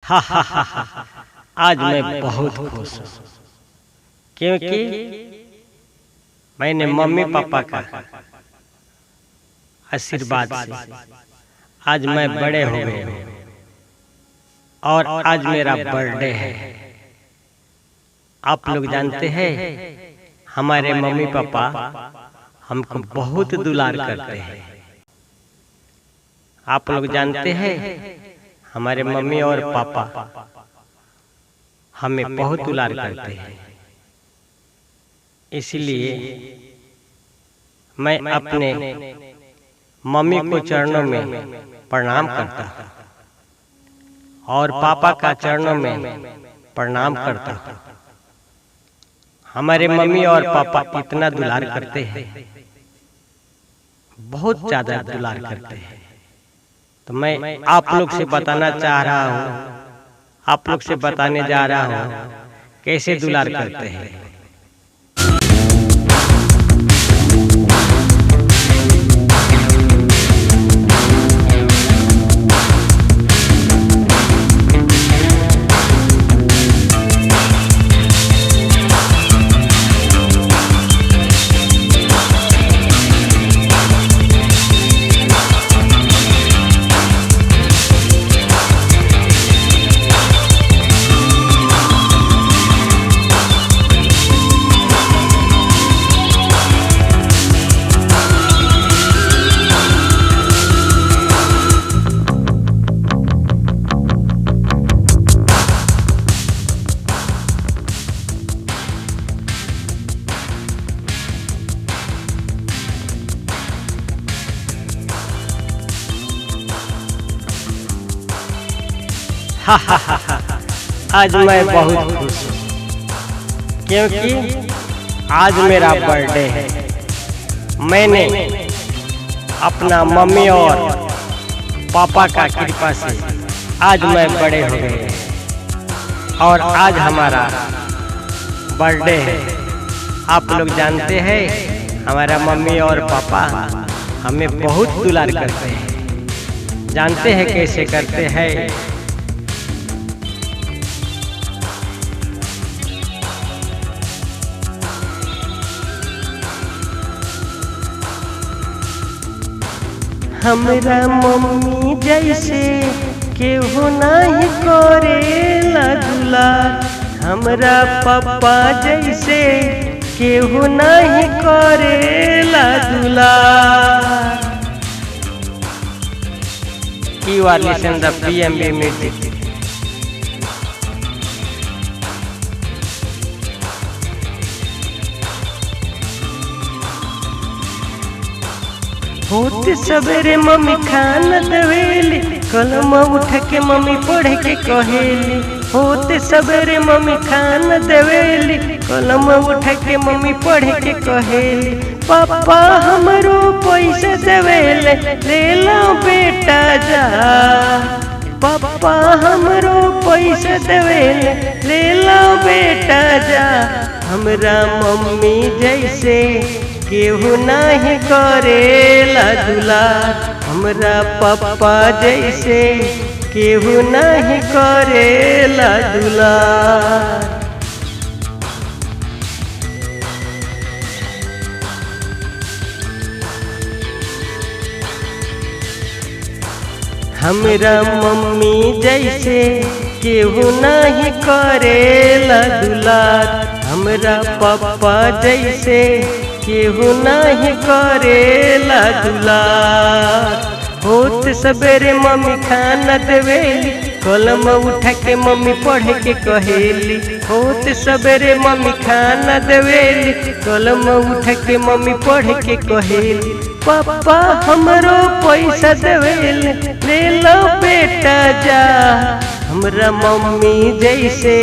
हा हा हा हा। आज मैं बहुत खुश हूँ क्योंकि मैंने मम्मी पापा का आशीर्वाद से आज मैं बड़े हो गए हूँ और आज मेरा बर्थडे है। आप लोग जानते हैं हमारे मम्मी पापा हमको बहुत दुलार करते हैं। आप लोग जानते हैं हमारे मम्मी और पापा हमें बहुत दुलार करते हैं। इसलिए मैं अपने मम्मी को चरणों में प्रणाम करता हूँ और पापा का चरणों में प्रणाम करता हूँ। हमारे मम्मी और पापा इतना दुलार करते हैं, बहुत ज्यादा दुलार करते हैं। तो मैं आप लोग से बताना चाह रहा हूँ, आप लोग से बताने जा रहा हूँ कैसे दुलार करते हैं। हा हा हा हा। आज मैं बहुत खुश हूँ क्योंकि आज मेरा बर्थडे है। मैंने अपना मम्मी और पापा का कृपा से आज मैं बड़े हो गए हैं और आज हमारा बर्थडे है। आप लोग जानते हैं हमारा मम्मी और पापा हमें बहुत दुलार करते हैं। जानते हैं कैसे करते हैं? हमरा मम्मी जैसे केहू नहीं करेला दुलार, हमरा पापा जैसे केहू नहीं करेला दुलार। You are listening the PMB music. होते सवेरे मम्मी खाना देवेली, कलम उठ के मम्मी पढ़ के कहेली। होते सवेरे मम्मी खाना देवेली, कलम उठ के मम्मी पढ़ के कहेली। पापा हमरो पैसा देवेले, ले लो बेटा जा। पापा हमरो पैसा देवेले, ले लो बेटा जा। हमरा मम्मी जैसे केहू नहीं करेला दुलार, हमरा पापा जैसे केहू नहीं करेला दुलार। हमरा मम्मी जैसे केहू नहीं करेला दुलार, हमरा पापा जैसे केहू नहीं करेला दुलार। होत सवेरे मम्मी खाना देवेली, कलम उठा के मम्मी पढ़ के कहेली। होत सवेरे मम्मी खाना देवेली, कलम उठा के मम्मी पढ़ के कहेली। पापा हमरो पैसा देवेले, ले लो बेटा जा। हमरा मम्मी जैसे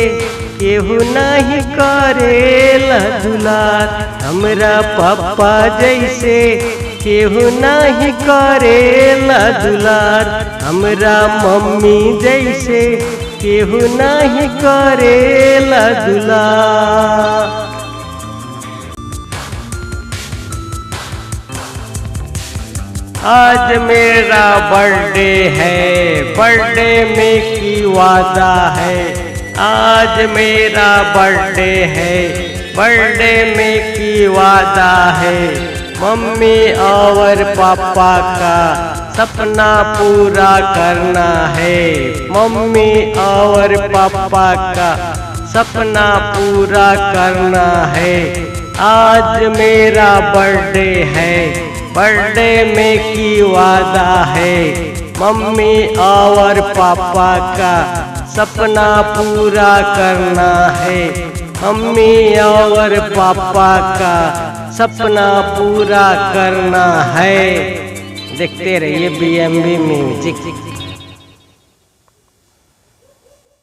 केहू नहीं करेला दुलार, हमरा पापा जैसे केहू नहीं करेला दुलार। हमरा मम्मी जैसे केहू नहीं करेला दुलार। आज मेरा बर्थडे है, बर्थडे में की वादा है। आज मेरा बर्थडे है, बर्थडे में की वादा है। मम्मी और पापा का सपना पूरा करना है। मम्मी और पापा का सपना पूरा करना है। आज मेरा बर्थडे है, बर्थडे में की वादा है। मम्मी और पापा का सपना पूरा करना है। मम्मी और पापा का सपना पूरा करना है। देखते रहिए BMB म्यूजिक।